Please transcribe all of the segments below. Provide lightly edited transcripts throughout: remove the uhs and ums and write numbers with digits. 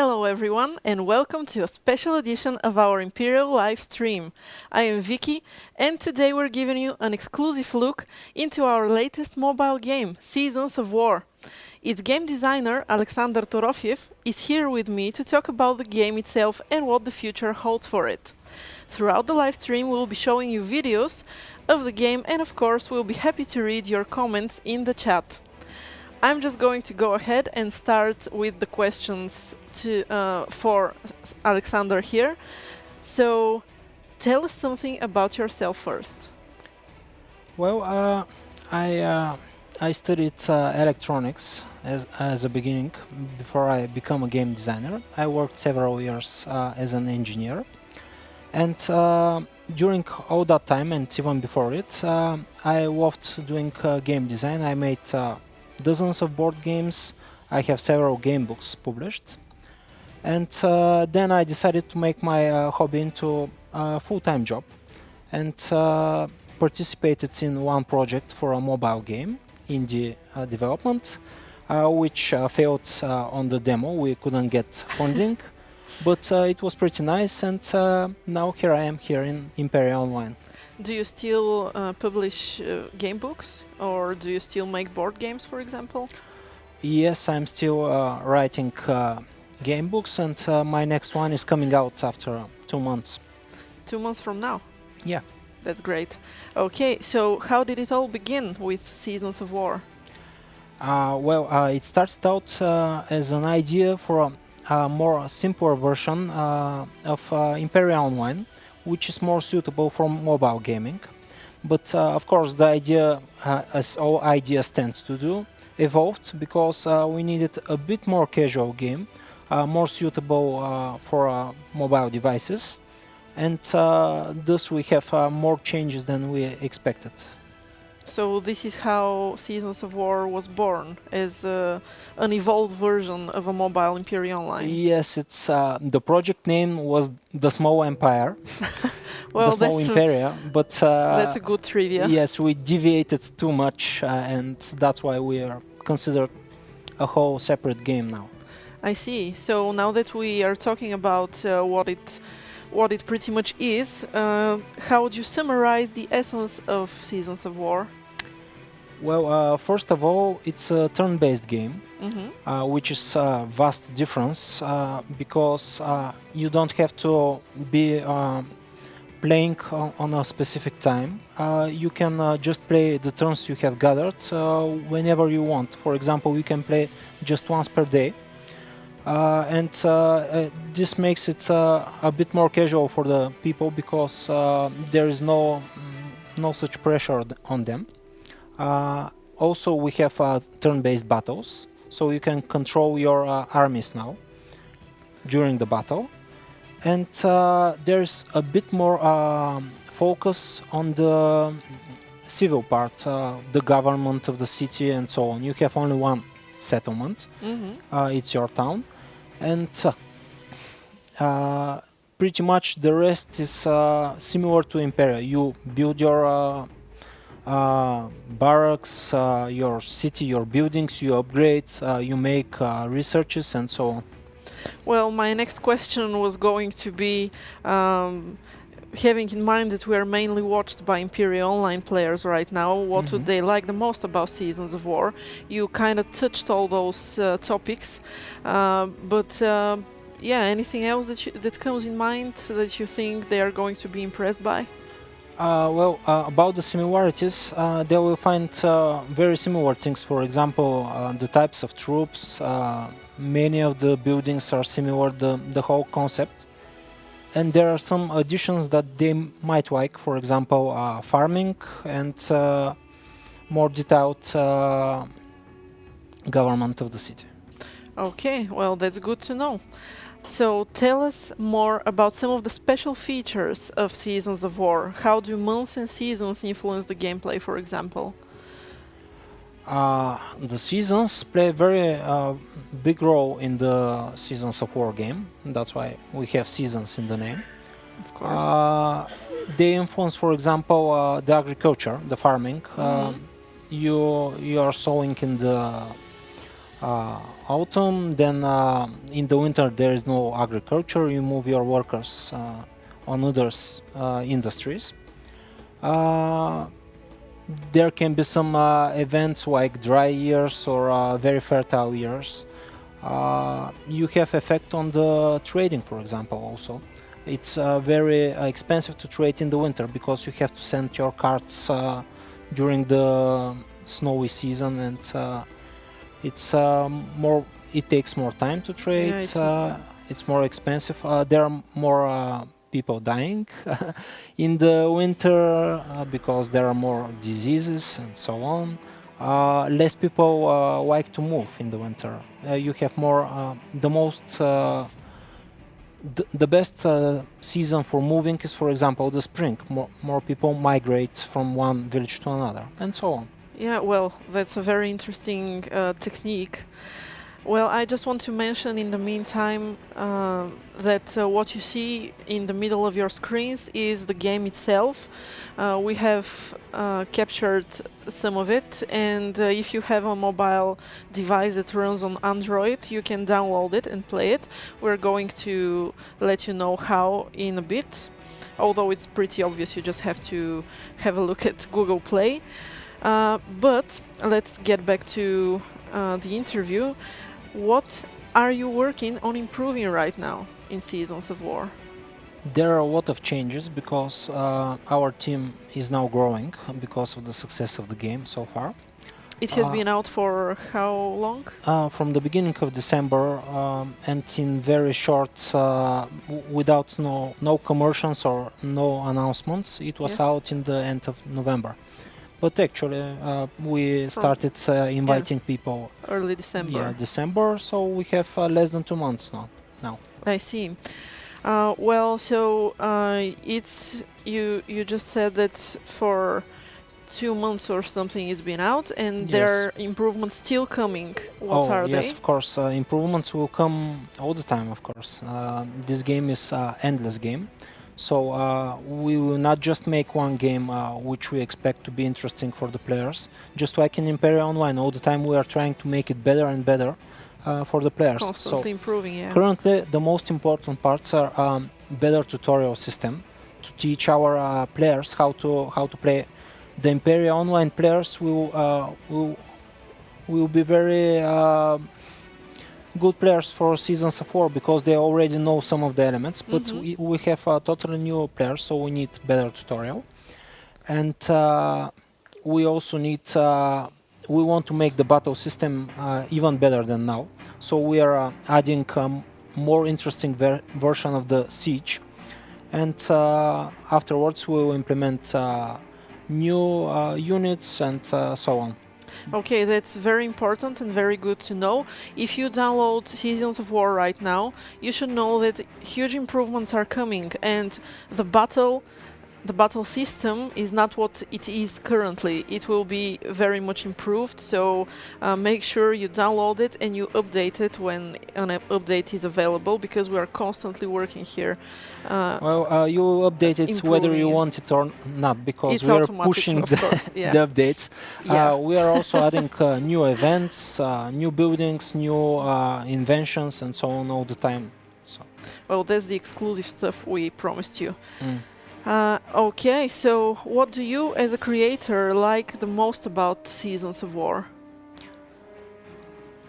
Hello everyone and welcome to a special edition of our Imperial live stream. I am Vicky and today we're giving you an exclusive look into our latest mobile game, Seasons of War. Its game designer, Alexander Torofiev, is here with me to talk about the game itself and what the future holds for it. Throughout the live stream we'll be showing you videos of the game and of course we'll be happy to read your comments in the chat. I'm just going to go ahead and start with the questions for Alexander here. So, tell us something about yourself first. Well, I studied electronics as a beginning before I become a game designer. I worked several years as an engineer, and during all that time and even before it, I loved doing game design. I made dozens of board games. I have several game books published, and then I decided to make my hobby into a full-time job, and participated in one project for a mobile game indie development, which failed on the demo. We couldn't get funding, but it was pretty nice, and now here I am here in Imperia Online. Do you still publish game books, or do you still make board games, for example? Yes, I'm still writing game books, and my next one is coming out after 2 months. 2 months from now? Yeah. That's great. Okay, so how did it all begin with Seasons of War? It started out as an idea for a more simpler version of Imperia Online, which is more suitable for mobile gaming. But of course the idea, as all ideas tend to do, evolved because we needed a bit more casual game, more suitable for mobile devices, and thus we have more changes than we expected. So this is how Seasons of War was born, as an evolved version of a mobile Imperia Online. Yes, it's the project name was The Small Empire, well, The Small Imperia, but that's a good trivia. Yes, we deviated too much, and that's why we are considered a whole separate game now. I see. So now that we are talking about what it pretty much is, how would you summarize the essence of Seasons of War? Well, first of all, it's a turn-based game, which is a vast difference because you don't have to be playing on a specific time. You can just play the turns you have gathered whenever you want. For example, you can play just once per day. This makes it a bit more casual for the people because there is no such pressure on them. Also, we have turn-based battles, so you can control your armies now during the battle. And there's a bit more focus on the civil part, the government of the city and so on. You have only one settlement, it's your town, and pretty much the rest is similar to Imperia. You build your barracks, your city, your buildings, you upgrade, you make researches and so on. Well, my next question was going to be, having in mind that we are mainly watched by Imperia Online players right now, what would they like the most about Seasons of War? You kind of touched all those topics, but yeah, anything else that comes in mind that you think they are going to be impressed by? About the similarities, they will find very similar things. For example, the types of troops, many of the buildings are similar, the whole concept. And there are some additions that they might like, for example, farming and more detailed government of the city. Okay, well, that's good to know. So tell us more about some of the special features of Seasons of War. How do months and seasons influence the gameplay, for example? The seasons play a very big role in the Seasons of War game. That's why we have seasons in the name. Of course. They influence, for example, the agriculture, the farming. You are sowing in the autumn. Then in the winter there is no agriculture. You move your workers on other industries. Uh, there can be some events like dry years or very fertile years. You have effect on the trading, for example. Also, it's very expensive to trade in the winter because you have to send your carts during the snowy season, and it's more. It takes more time to trade. It's more expensive. There are more people dying in the winter because there are more diseases and so on. Less people like to move in the winter. You have more. The best season for moving is, for example, the spring. More people migrate from one village to another, and so on. Yeah, well, that's a very interesting technique. Well, I just want to mention in the meantime that what you see in the middle of your screens is the game itself. We have captured some of it, and if you have a mobile device that runs on Android, you can download it and play it. We're going to let you know how in a bit, although it's pretty obvious, you just have to have a look at Google Play. But let's get back to the interview. What are you working on improving right now in Seasons of War? There are a lot of changes because our team is now growing because of the success of the game so far. It has been out for how long? From the beginning of December, and in very short, without no commercials or no announcements, it was out in the end of November. But actually, we started inviting people early December. Yeah, December. So we have less than 2 months now. I see. Well, so it's you just said that for 2 months or something it's been out, and there are improvements still coming. What are they? Yes, of course. Improvements will come all the time, of course. This game is an endless game. So we will not just make one game which we expect to be interesting for the players. Just like in Imperia Online, all the time we are trying to make it better and better for the players. Constantly improving, yeah. Currently, the most important parts are better tutorial system to teach our players how to play. The Imperia Online players will be very good players for Seasons of War because they already know some of the elements, but we have totally new players, so we need better tutorial. And we also need we want to make the battle system even better than now, so we are adding more interesting version of the siege, and afterwards we will implement new units and so on. Okay, that's very important and very good to know. If you download Seasons of War right now, you should know that huge improvements are coming, and the battle system is not what it is currently. It will be very much improved, so make sure you download it and you update it when an update is available, because we are constantly working here. You will update it whether you want it or not, because we are pushing the updates. We are also adding new events, new buildings, new inventions, and so on all the time. So. Well, that's the exclusive stuff we promised you. Okay, so what do you as a creator like the most about Seasons of War?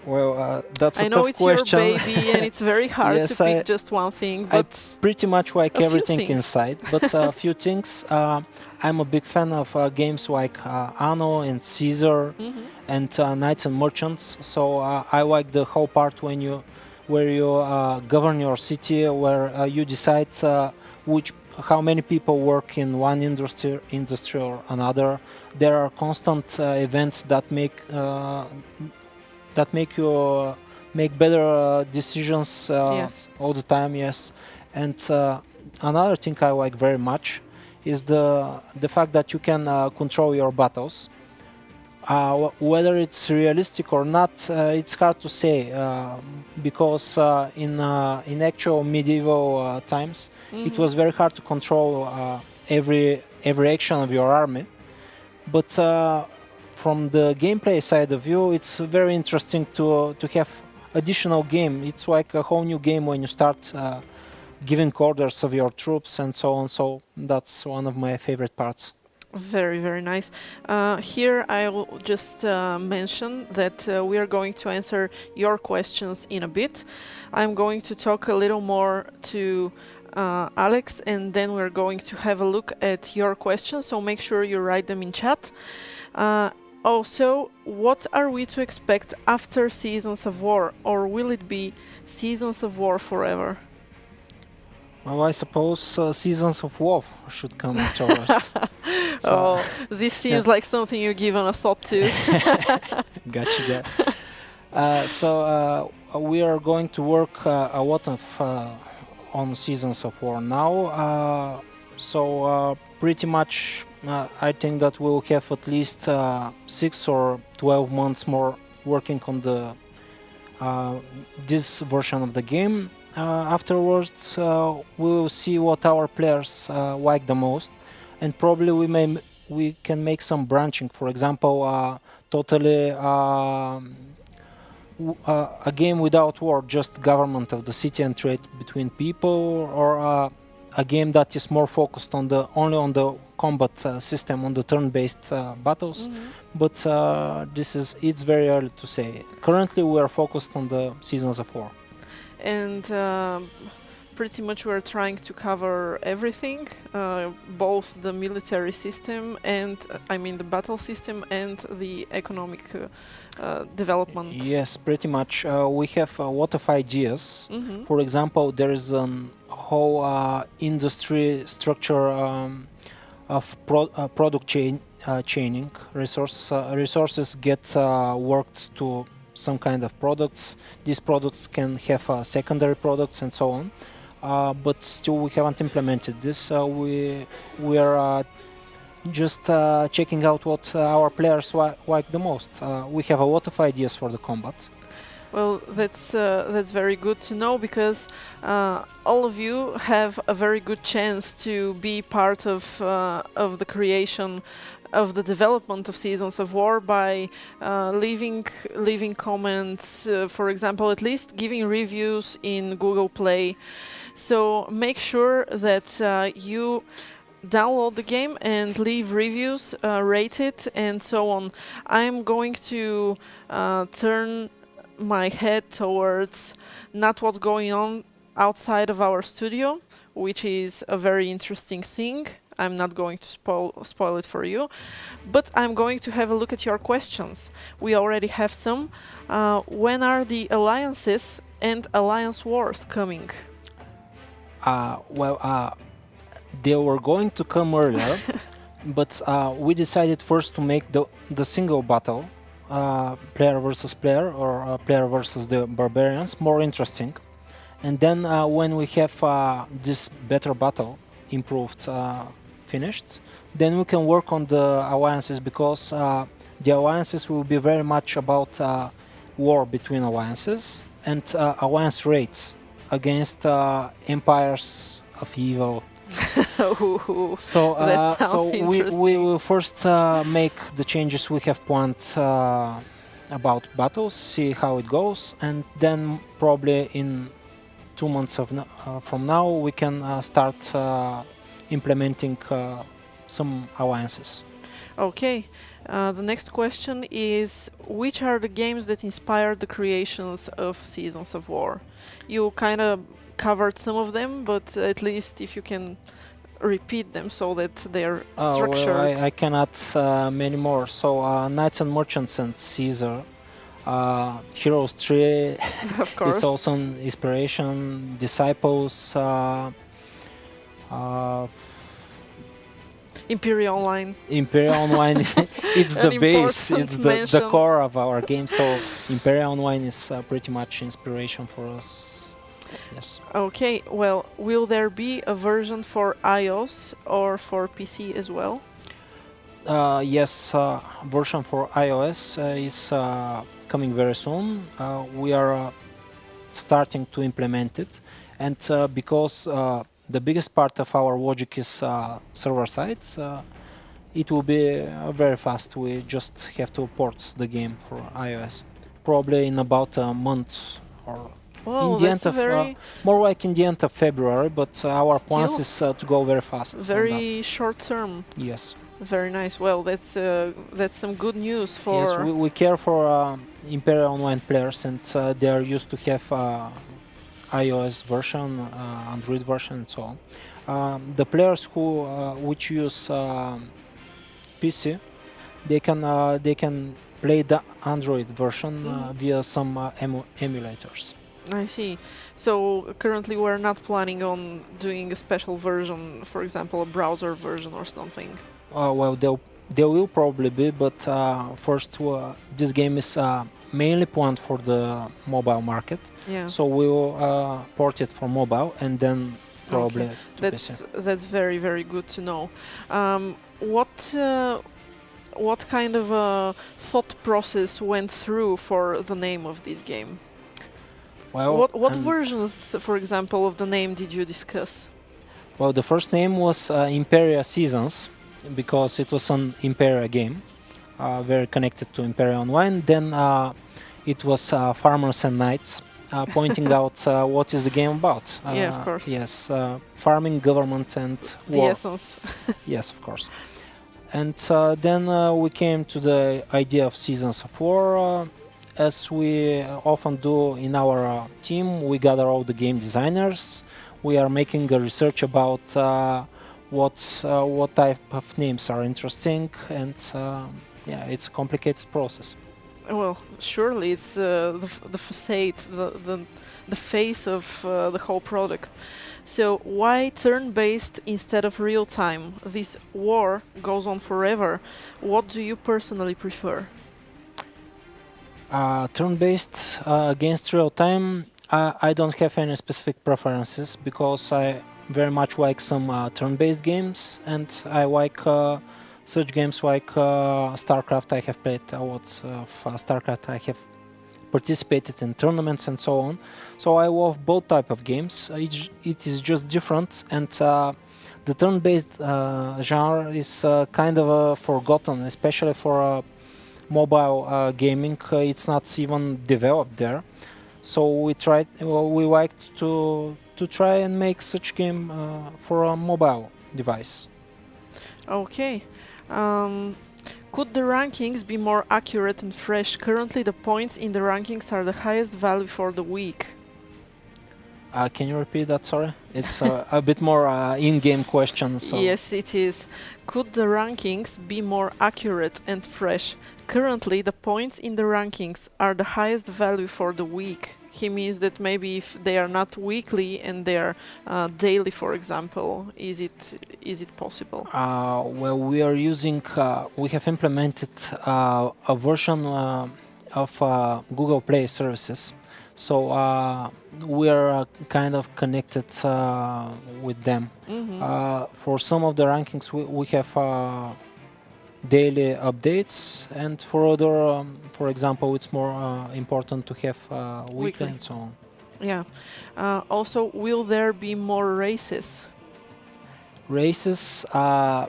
Well, that's a tough question. I know it's your baby and it's very hard to pick just one thing, but I pretty much like everything inside, but a few things. I'm a big fan of games like Anno and Caesar and Knights and Merchants, so I like the whole part where you govern your city, where you decide how many people work in one industry or another. There are constant events that make you make better decisions all the time. Yes, and another thing I like very much is the fact that you can control your battles. Whether it's realistic or not, it's hard to say, because in actual medieval times, it was very hard to control every action of your army. But from the gameplay side of view, it's very interesting to have additional game. It's like a whole new game when you start giving orders of your troops and so on. So that's one of my favorite parts. Very, very nice. Here I will just mention that we are going to answer your questions in a bit. I'm going to talk a little more to Alex, and then we're going to have a look at your questions, so make sure you write them in chat. Also, what are we to expect after Seasons of War, or will it be Seasons of War forever? Well, I suppose Seasons of WoW should come afterwards. Oh, this seems like something you've given a thought to. Got you there. We are going to work a lot of on Seasons of War now. Pretty much, I think that we'll have at least 6 or 12 months more working on the this version of the game. Afterwards, we'll see what our players like the most, and probably we can make some branching. For example, totally a game without war, just government of the city and trade between people, or a game that is more focused on only on the combat system, on the turn-based battles. But it's very early to say. Currently, we are focused on the Seasons of War. And pretty much we're trying to cover everything, both the military system and the battle system and the economic development. Yes, pretty much. We have a lot of ideas. For example, there is a whole industry structure of product chaining. Resources get worked to some kind of products. These products can have secondary products and so on, but still we haven't implemented this. We are just checking out what our players like the most. We have a lot of ideas for the combat. Well, that's very good to know, because all of you have a very good chance to be part of the creation of the development of Seasons of War by leaving comments, for example, at least giving reviews in Google Play. So make sure that you download the game and leave reviews, rate it, and so on. I'm going to turn my head towards not what's going on outside of our studio, which is a very interesting thing. I'm not going to spoil it for you, but I'm going to have a look at your questions. We already have some. When are the alliances and alliance wars coming? They were going to come earlier, but we decided first to make the single battle, player versus player, or player versus the barbarians, more interesting. And then when we have this better battle improved, finished, then we can work on the alliances, because the alliances will be very much about war between alliances and alliance raids against empires of evil. So we will first make the changes we have planned about battles, see how it goes, and then probably in 2 months from now we can start implementing some alliances. Okay. The next question is, which are the games that inspired the creations of Seasons of War? You kind of covered some of them, but at least if you can repeat them so that they're structured. Well, I cannot many more. So Knights and Merchants and Caesar, Heroes 3 Of course. is also an inspiration. Disciples, Imperia Online. Imperia Online, it's the base, it's the core of our game. So Imperia Online is pretty much inspiration for us. Yes. Okay, well, will there be a version for iOS or for PC as well? Yes, version for iOS is coming very soon. We are starting to implement it, and because the biggest part of our logic is server side, it will be very fast. We just have to port the game for iOS, probably in about a month or in Well, the that's end a of very more like in the end of February. But our plans still is to go very fast on that. very short term. Yes. Very nice. Well, that's some good news Yes, for. we care for Imperia Online players, and they are used to have iOS version, Android version, and so on. The players who which use PC, they can play the Android version via some emulators. I see. So currently we're not planning on doing a special version, for example, a browser version or something. Well, there will probably be, but first, this game is mainly planned for the mobile market. Yeah. So we will port it for mobile and then probably Okay. to PC. That's very very good to know. What kind of a thought process went through for the name of this game? Well, What versions, for example, of the name did you discuss? well, the first name was Imperia Seasons because it was an Imperia game, very connected to Imperia Online. Then it was Farmers and Knights, pointing out what is the game about. Yeah, of course. Yes, farming, government, and The war. essence. Yes, of course. And then we came to the idea of Seasons of War. As we often do in our team, we gather all the game designers. We are making a research about what type of names are interesting, and yeah, it's a complicated process. Well, surely it's the facade, the face of the whole product. So why turn-based instead of real-time? This war goes on forever. What do you personally prefer? Turn-based against real-time, I don't have any specific preferences because I very much like some turn-based games, and I like such games like StarCraft. I have played a lot of StarCraft. I have participated in tournaments and so on. So I love both type of games. It is just different, and the turn-based genre is kind of forgotten, especially for mobile gaming. It's not even developed there. So we like to try and make such game for a mobile device. Okay. Could the rankings be more accurate and fresh? Currently, the points in the rankings are the highest value for the week. Can you repeat that? Sorry, it's a bit more in-game question. So. Yes, it is. Could the rankings be more accurate and fresh? Currently, the points in the rankings are the highest value for the week. He means that maybe if they are not weekly and they are daily, for example, is it possible? Well, we are using. We have implemented a version of Google Play services, so we are kind of connected with them. For some of the rankings, we have daily updates, and for other, for example, it's more important to have weekly and so on. Yeah. Also, will there be more races? Races, yeah,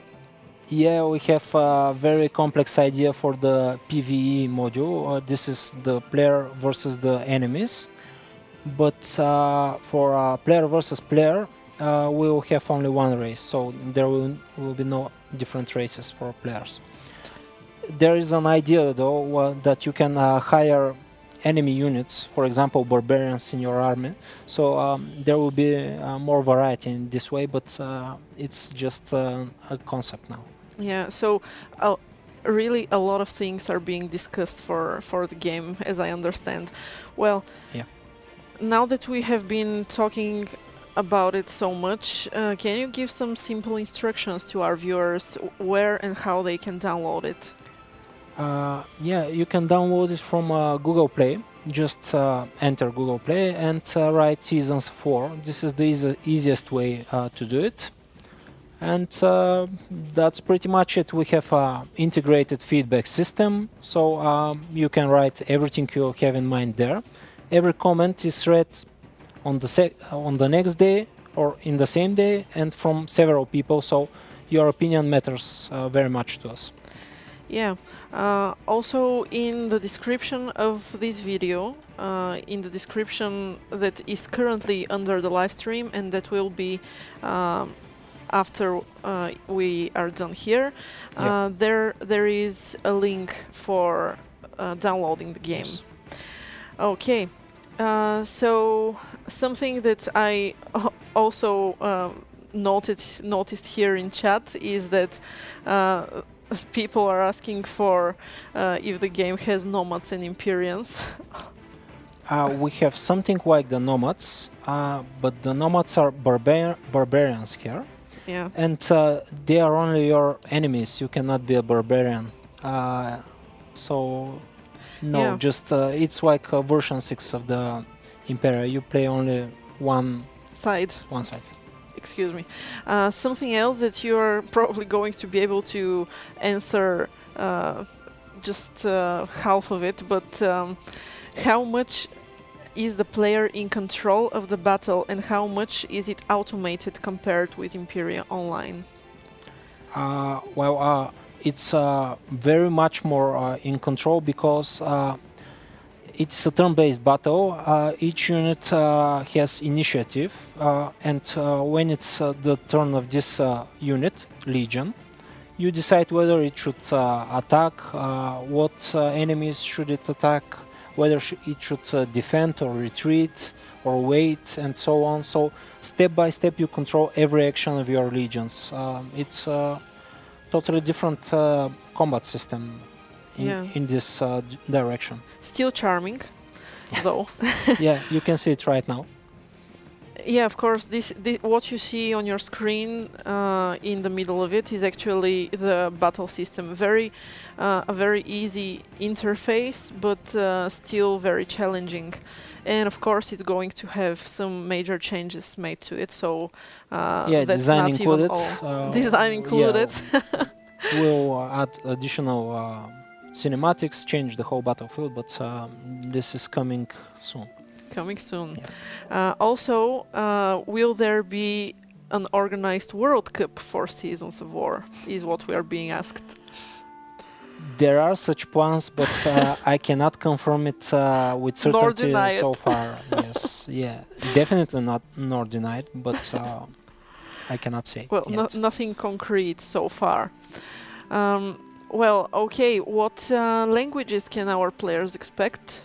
we have a very complex idea for the PvE module. This is the player versus the enemies, but for player versus player, we will have only one race, so there will be no different races for players. There is an idea though that you can hire enemy units, for example barbarians in your army, so there will be more variety in this way, but it's just a concept now. Yeah, so really a lot of things are being discussed for the game, as I understand. Well, yeah. Now that we have been talking about it so much, can you give some simple instructions to our viewers where and how they can download it? Yeah, you can download it from Google Play. Just enter Google Play and write Seasons 4. This is the easiest way to do it. And that's pretty much it. We have an integrated feedback system, so you can write everything you have in mind there. Every comment is read on the next day or in the same day and from several people, so your opinion matters very much to us. Yeah. Also, in the description of this video, in the description that is currently under the live stream and that will be after we are done here, there is a link for downloading the game. Yes. Okay. So something that I also noticed here in chat is that people are asking for if the game has nomads and Imperians. We have something like the nomads, but the nomads are barbarians here. Yeah. And they are only your enemies. You cannot be a barbarian. So, no, Yeah. just it's like version 6 of the Imperia. You play only one Side. side. Excuse me. Something else that you're probably going to be able to answer just half of it, but how much is the player in control of the battle and how much is it automated compared with Imperia Online? Well, it's very much more in control because it's a turn-based battle. Each unit has initiative, and when it's the turn of this unit, Legion, you decide whether it should attack, what enemies should it attack, whether it should defend or retreat or wait, and so on. So step by step you control every action of your legions. It's a totally different combat system in this direction. Still charming, though. Yeah, you can see it right now. Yeah, of course. This what you see on your screen in the middle of it is actually the battle system. A very easy interface, but still very challenging. And of course, it's going to have some major changes made to it. So yeah, that's design not included. even all. Design included. Yeah, we'll add additional cinematics, change the whole battlefield, but this is coming soon. Coming soon. Yeah. Also, will there be an organized World Cup for Seasons of War? Is what we are being asked. There are such plans, but I cannot confirm it with certainty so far. Yes, yeah, definitely not nor denied, but I cannot say. Well, nothing concrete so far. Well, okay. What languages can our players expect?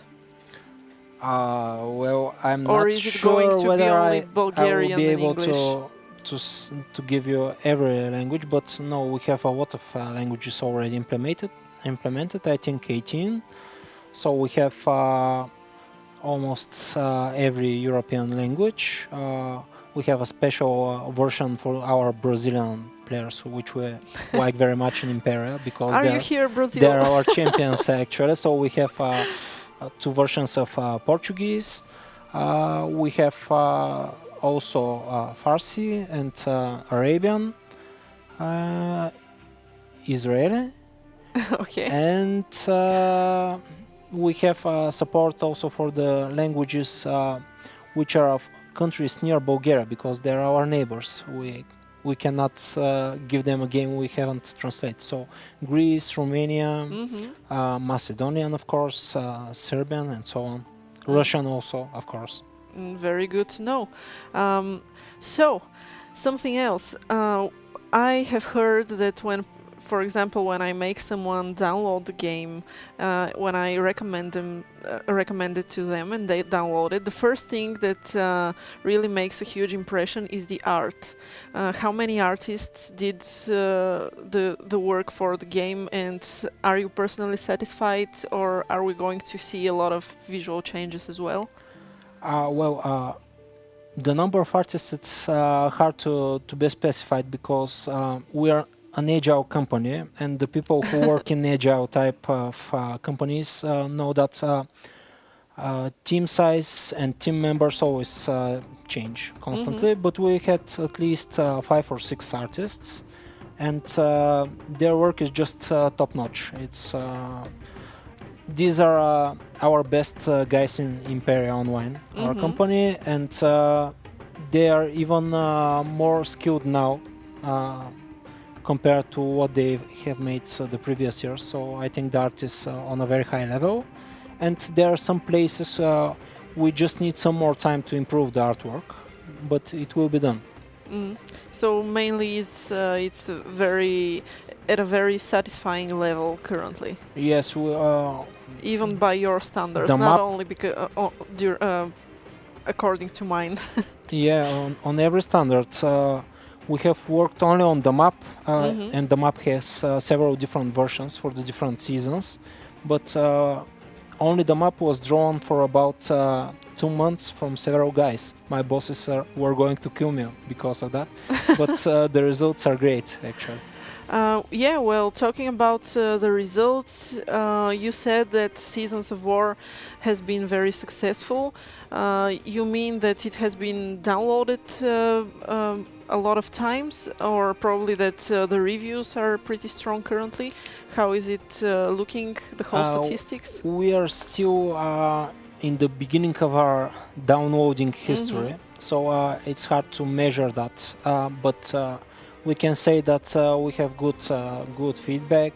Well, I'm or not is it sure going to whether be only I Bulgarian will be and able English? to give you every language, but no, we have a lot of languages already implemented. I think 18. So we have almost every European language. We have a special version for our Brazilian players, which we like very much in Imperia because Are you here, Brazil? they're our champions actually. So we have two versions of Portuguese. We have also Farsi and Arabian, Israeli. Okay. And we have support also for the languages which are of countries near Bulgaria because they're our neighbors. We cannot give them a game we haven't translated. So Greece, Romania, Macedonian, of course, Serbian, and so on. Russian also, of course. Very good to know. So, something else. I have heard that for example, when I make someone download the game, when I recommend it to them and they download it, the first thing that really makes a huge impression is the art. How many artists did the work for the game, and are you personally satisfied, or are we going to see a lot of visual changes as well? The number of artists, it's hard to be specified because we are an agile company, and the people who work in agile type of companies know that team size and team members always change constantly. But we had at least 5 or 6 artists, and their work is just top notch. These are our best guys in Imperia Online, our company, and they are even more skilled now compared to what they have made the previous years. So I think the art is on a very high level, and there are some places we just need some more time to improve the artwork, but it will be done. So mainly it's very at a very satisfying level currently, Yes, even by your standards, the not map. only because according to mine. Yeah, on every standard. We have worked only on the map, Mhm. and the map has several different versions for the different seasons. But only the map was drawn for about 2 months from several guys. My bosses were going to kill me because of that, but the results are great, actually. Yeah, well, talking about the results, you said that Seasons of War has been very successful. You mean that it has been downloaded a lot of times, or probably that the reviews are pretty strong currently? How is it looking, the whole statistics? We are still in the beginning of our downloading history, so it's hard to measure that. But we can say that we have good feedback,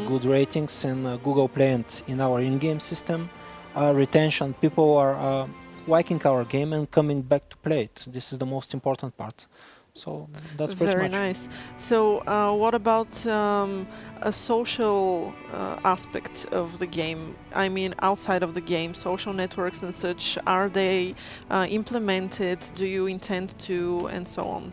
good ratings in Google Play and in our in-game system. Retention, people are liking our game and coming back to play it. This is the most important part. So that's pretty Very much. nice. So, what about a social aspect of the game? I mean, outside of the game, social networks and such, are they implemented? Do you intend to, and so on?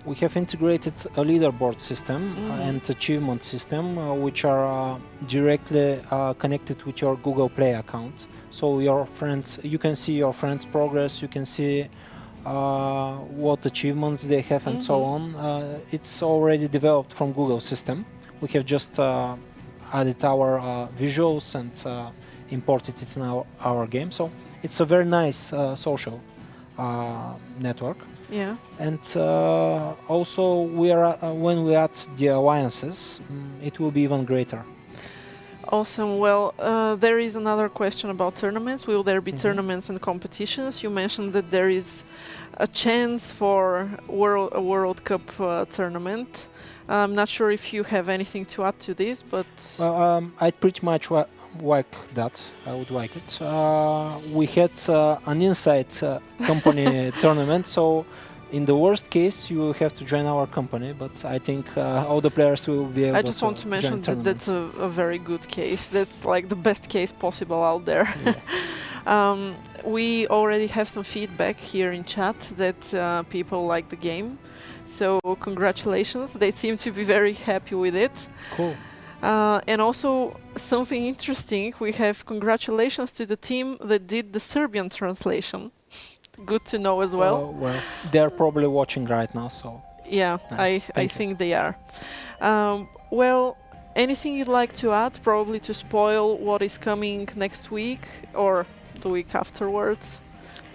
We have integrated a leaderboard system and achievement system, which are directly connected with your Google Play account. So your friends, you can see your friends' progress, you can see what achievements they have and so on. It's already developed from Google system. We have just added our visuals and imported it in our game. So it's a very nice social network. Yeah. And also we are when we add the alliances, it will be even greater. Awesome. Well, there is another question about tournaments. Will there be tournaments and competitions? You mentioned that there is a chance for a World Cup tournament. I'm not sure if you have anything to add to this, but I'd pretty much like that. I would like it. We had an inside company tournament, so in the worst case, you have to join our company. But I think all the players will be able to. I just want to mention that that's a very good case. That's like the best case possible out there. Yeah. We already have some feedback here in chat that people like the game. So congratulations, they seem to be very happy with it. Cool. And also something interesting, we have congratulations to the team that did the Serbian translation. Good to know as well. Well, they're probably watching right now, so... Yeah, nice. I think they are. Well, anything you'd like to add, probably to spoil what is coming next week or the week afterwards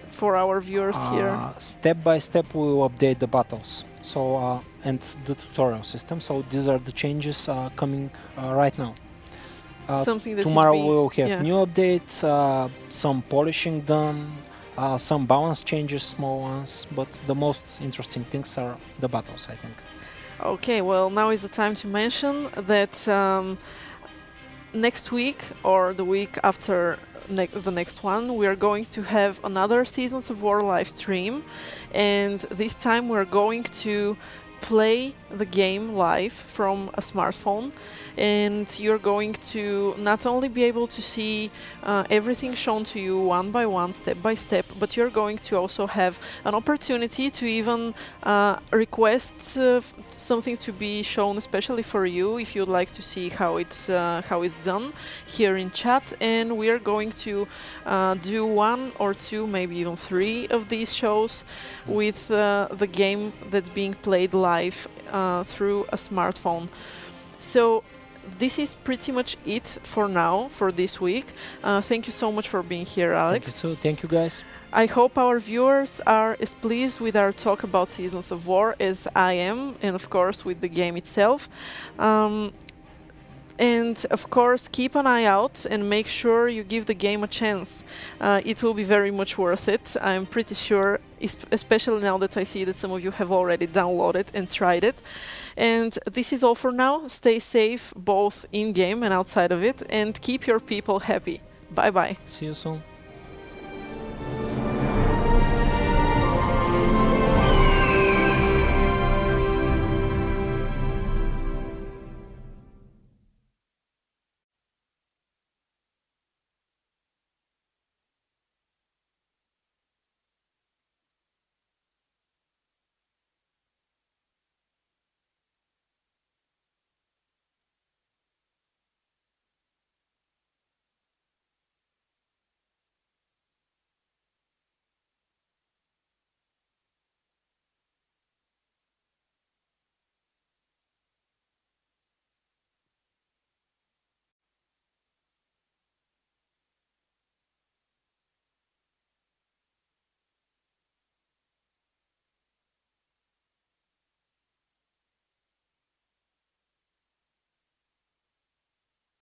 for our viewers here? Step by step we will update the battles, so and the tutorial system. So these are the changes coming right now. Something that tomorrow we will have new updates, some polishing done, some balance changes, small ones, but the most interesting things are the battles, I think. Okay, well, now is the time to mention that next week or the week after the next one, we are going to have another Seasons of War live stream, and this time we're going to play the game live from a smartphone, and you're going to not only be able to see everything shown to you one by one, step by step, but you're going to also have an opportunity to even request something to be shown especially for you if you'd like to see how it's done here in chat. And we are going to do 1 or 2, maybe even 3 of these shows with the game that's being played live through a smartphone. So this is pretty much it for now, for this week. Thank you so much for being here, Alex. Thank you too. Thank you, guys. I hope our viewers are as pleased with our talk about Seasons of War as I am, and of course with the game itself. And of course, keep an eye out and make sure you give the game a chance. It will be very much worth it, I'm pretty sure, especially now that I see that some of you have already downloaded and tried it. And this is all for now. Stay safe both in-game and outside of it, and keep your people happy. Bye bye. See you soon.